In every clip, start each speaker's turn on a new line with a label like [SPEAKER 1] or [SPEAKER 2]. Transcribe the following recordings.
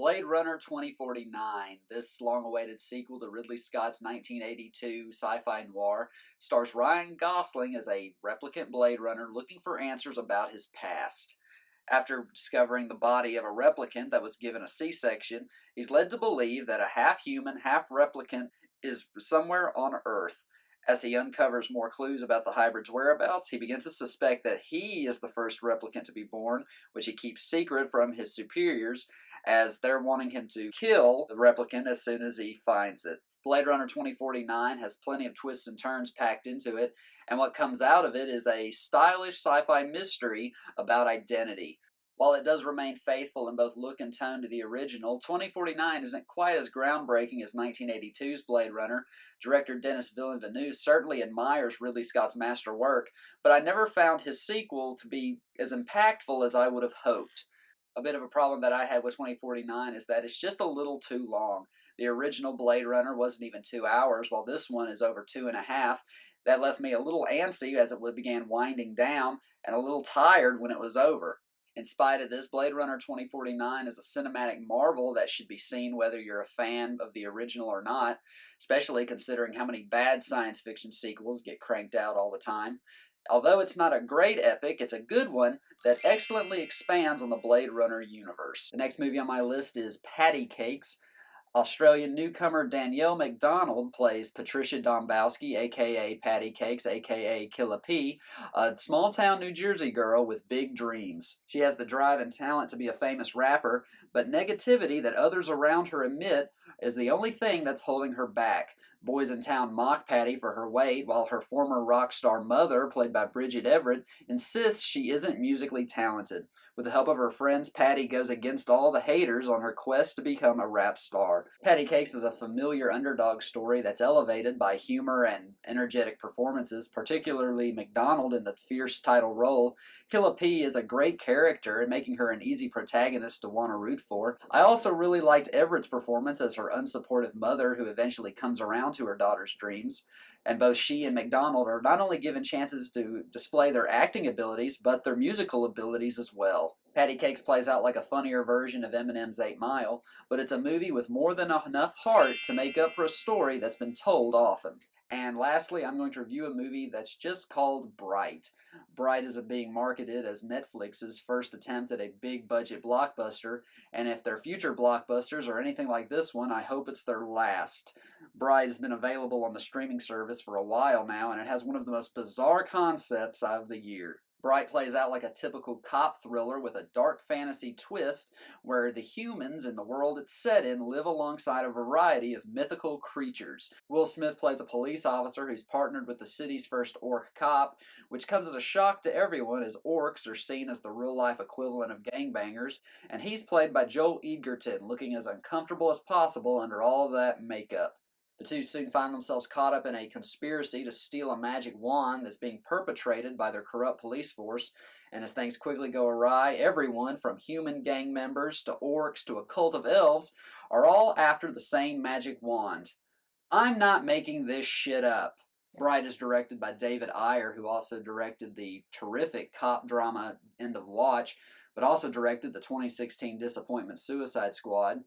[SPEAKER 1] Blade Runner 2049, this long-awaited sequel to Ridley Scott's 1982 sci-fi noir, stars Ryan Gosling as a replicant Blade Runner looking for answers about his past. After discovering the body of a replicant that was given a C-section, he's led to believe that a half-human, half-replicant is somewhere on Earth. As he uncovers more clues about the hybrid's whereabouts, he begins to suspect that he is the first replicant to be born, which he keeps secret from his superiors, as they're wanting him to kill the replicant as soon as he finds it. Blade Runner 2049 has plenty of twists and turns packed into it, and what comes out of it is a stylish sci-fi mystery about identity. While it does remain faithful in both look and tone to the original, 2049 isn't quite as groundbreaking as 1982's Blade Runner. Director Denis Villeneuve certainly admires Ridley Scott's masterwork, but I never found his sequel to be as impactful as I would have hoped. A bit of a problem that I had with 2049 is that it's just a little too long. The original Blade Runner wasn't even 2 hours, while this one is over 2.5. That left me a little antsy as it began winding down, and a little tired when it was over. In spite of this, Blade Runner 2049 is a cinematic marvel that should be seen whether you're a fan of the original or not, especially considering how many bad science fiction sequels get cranked out all the time. Although it's not a great epic, it's a good one that excellently expands on the Blade Runner universe. The next movie on my list is Patti Cakes. Australian newcomer Danielle McDonald plays Patricia Dombowski, aka Patti Cakes, aka Killa P, a small-town New Jersey girl with big dreams. She has the drive and talent to be a famous rapper, but negativity that others around her emit is the only thing that's holding her back. Boys in town mock Patti for her weight, while her former rock star mother, played by Bridget Everett, insists she isn't musically talented. With the help of her friends, Patti goes against all the haters on her quest to become a rap star. Patti Cakes is a familiar underdog story that's elevated by humor and energetic performances, particularly McDonald in the fierce title role. Killa P is a great character, and making her an easy protagonist to want to root for. I also really liked Everett's performance as her unsupportive mother, who eventually comes around to her daughter's dreams. And both she and McDonald are not only given chances to display their acting abilities, but their musical abilities as well. Patti Cakes plays out like a funnier version of Eminem's 8 Mile, but it's a movie with more than enough heart to make up for a story that's been told often. And lastly, I'm going to review a movie that's just called Bright. Bright is being marketed as Netflix's first attempt at a big-budget blockbuster, and if their future blockbusters are anything like this one, I hope it's their last. Bright has been available on the streaming service for a while now, and it has one of the most bizarre concepts of the year. Bright plays out like a typical cop thriller with a dark fantasy twist where the humans in the world it's set in live alongside a variety of mythical creatures. Will Smith plays a police officer who's partnered with the city's first orc cop, which comes as a shock to everyone as orcs are seen as the real-life equivalent of gangbangers, and he's played by Joel Edgerton, looking as uncomfortable as possible under all that makeup. The two soon find themselves caught up in a conspiracy to steal a magic wand that's being perpetrated by their corrupt police force, and as things quickly go awry, everyone from human gang members to orcs to a cult of elves are all after the same magic wand. I'm not making this shit up. Bright is directed by David Ayer, who also directed the terrific cop drama End of Watch, but also directed the 2016 disappointment Suicide Squad.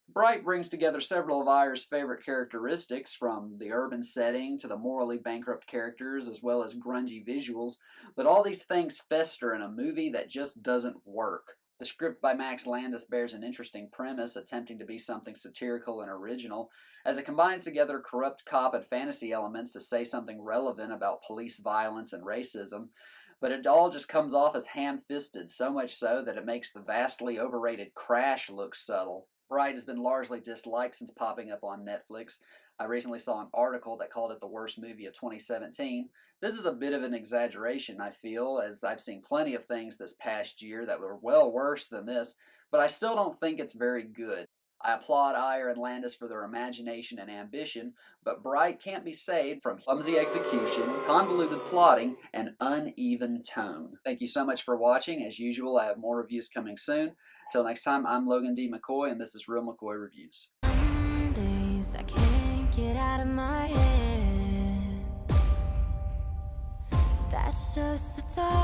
[SPEAKER 1] Bright brings together several of Ayer's favorite characteristics, from the urban setting to the morally bankrupt characters as well as grungy visuals, but all these things fester in a movie that just doesn't work. The script by Max Landis bears an interesting premise, attempting to be something satirical and original, as it combines together corrupt cop and fantasy elements to say something relevant about police violence and racism, but it all just comes off as ham-fisted, so much so that it makes the vastly overrated Crash look subtle. Bright has been largely disliked since popping up on Netflix. I recently saw an article that called it the worst movie of 2017. This is a bit of an exaggeration, I feel, as I've seen plenty of things this past year that were well worse than this, but I still don't think it's very good. I applaud Ayer and Landis for their imagination and ambition, but Bright can't be saved from clumsy execution, convoluted plotting, and uneven tone. Thank you so much for watching. As usual, I have more reviews coming soon. Till next time, I'm Logan D. McCoy, and this is Real McCoy Reviews.
[SPEAKER 2] Some days I can't get out of my head. That's just the thought.